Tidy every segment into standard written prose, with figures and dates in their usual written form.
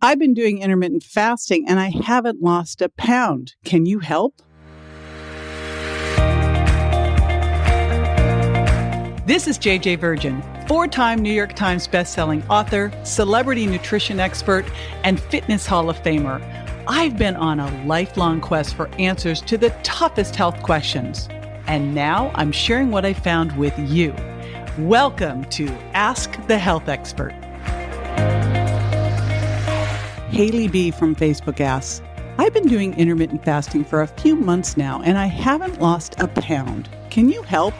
I've been doing intermittent fasting and I haven't lost a pound. Can you help? This is JJ Virgin, 4-time New York Times bestselling author, celebrity nutrition expert, and fitness Hall of Famer. I've been on a lifelong quest for answers to the toughest health questions. And now I'm sharing what I found with you. Welcome to Ask the Health Expert. Haley B. from Facebook asks, I've been doing intermittent fasting for a few months now, and I haven't lost a pound. Can you help?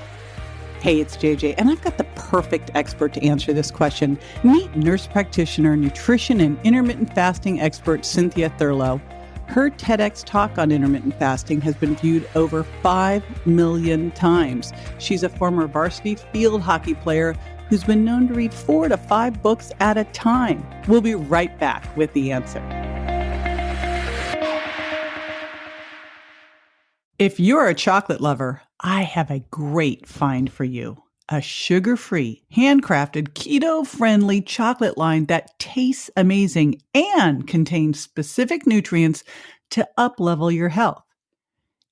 Hey, it's JJ, and I've got the perfect expert to answer this question. Meet nurse practitioner, nutrition, and intermittent fasting expert Cynthia Thurlow. Her TEDx talk on intermittent fasting has been viewed over 5 million times. She's a former varsity field hockey player who's been known to read 4 to 5 books at a time. We'll be right back with the answer. If you're a chocolate lover, I have a great find for you. A sugar-free, handcrafted, keto-friendly chocolate line that tastes amazing and contains specific nutrients to up-level your health.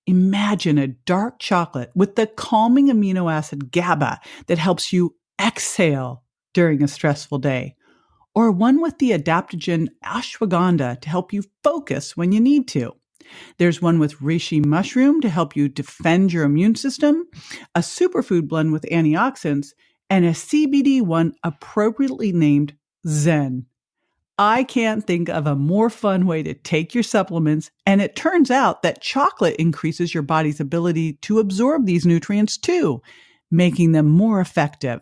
Imagine a dark chocolate with the calming amino acid GABA that helps you exhale during a stressful day, or one with the adaptogen ashwagandha to help you focus when you need to. There's one with reishi mushroom to help you defend your immune system, a superfood blend with antioxidants, and a CBD one appropriately named Zen. I can't think of a more fun way to take your supplements, and it turns out that chocolate increases your body's ability to absorb these nutrients too, making them more effective.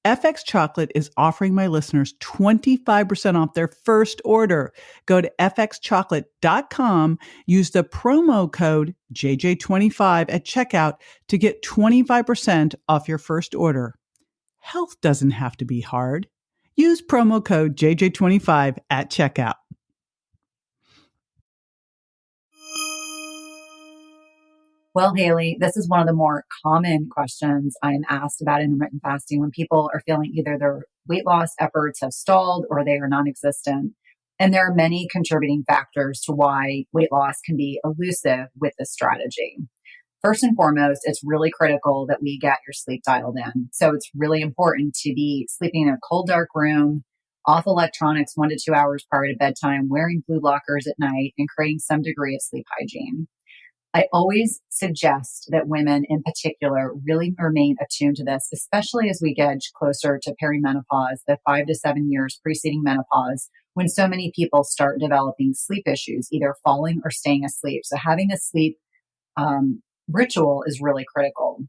FX Chocolate is offering my listeners 25% off their first order. Go to fxchocolate.com, use the promo code JJ25 at checkout to get 25% off your first order. Health doesn't have to be hard. Use promo code JJ25 at checkout. Well, Haley, this is one of the more common questions I am asked about intermittent fasting when people are feeling either their weight loss efforts have stalled or they are non-existent. And there are many contributing factors to why weight loss can be elusive with this strategy. First and foremost, it's really critical that we get your sleep dialed in. So it's really important to be sleeping in a cold, dark room, off electronics 1 to 2 hours prior to bedtime, wearing blue blockers at night, and creating some degree of sleep hygiene. I always suggest that women in particular really remain attuned to this, especially as we get closer to perimenopause, the 5 to 7 years preceding menopause, when so many people start developing sleep issues, either falling or staying asleep. So having a sleep ritual is really critical.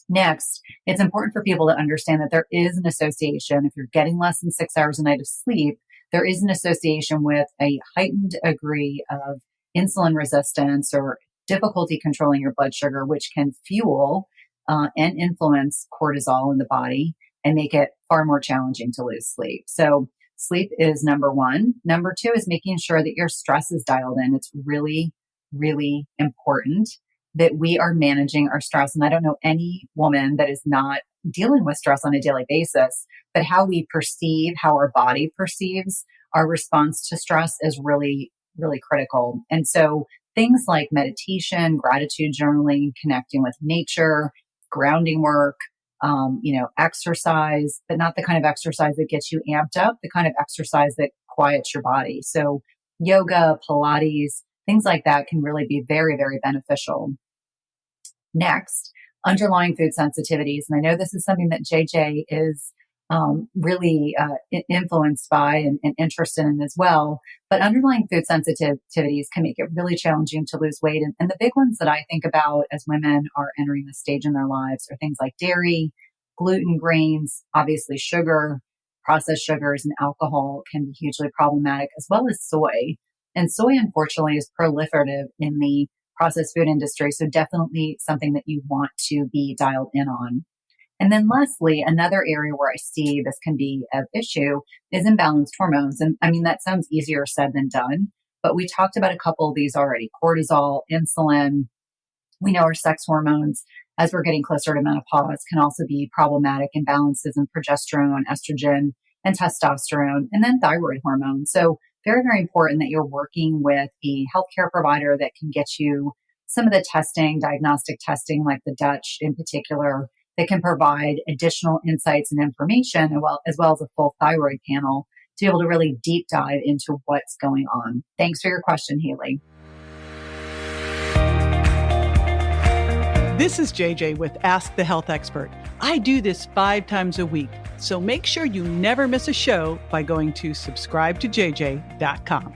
Next, it's important for people to understand that there is an association. If you're getting less than 6 hours a night of sleep, there is an association with a heightened degree of insulin resistance or difficulty controlling your blood sugar, which can fuel and influence cortisol in the body and make it far more challenging to lose sleep. So sleep is number one. Number two is making sure that your stress is dialed in. It's really, really important that we are managing our stress. And I don't know any woman that is not dealing with stress on a daily basis, but how we perceive, how our body perceives our response to stress is really, really critical. And so things like meditation, gratitude journaling, connecting with nature, grounding work, exercise, but not the kind of exercise that gets you amped up, the kind of exercise that quiets your body. So yoga, Pilates, things like that can really be very, very beneficial. Next, underlying food sensitivities. And I know this is something that JJ is really influenced by and interested in as well. But underlying food sensitivities can make it really challenging to lose weight. And the big ones that I think about as women are entering this stage in their lives are things like dairy, gluten, grains, obviously sugar, processed sugars, and alcohol can be hugely problematic, as well as soy. And soy, unfortunately, is proliferative in the processed food industry. So definitely something that you want to be dialed in on. And then lastly, another area where I see this can be an issue is imbalanced hormones. And I mean, that sounds easier said than done, but we talked about a couple of these already: cortisol, insulin. We know our sex hormones, as we're getting closer to menopause, can also be problematic. Imbalances in progesterone, estrogen, and testosterone, and then thyroid hormone. So very, very important that you're working with a healthcare provider that can get you some of the testing, diagnostic testing, like the Dutch in particular, that can provide additional insights and information, as well as a full thyroid panel to be able to really deep dive into what's going on. Thanks for your question, Haley. This is JJ with Ask the Health Expert. I do this 5 times a week, so make sure you never miss a show by going to subscribetojj.com.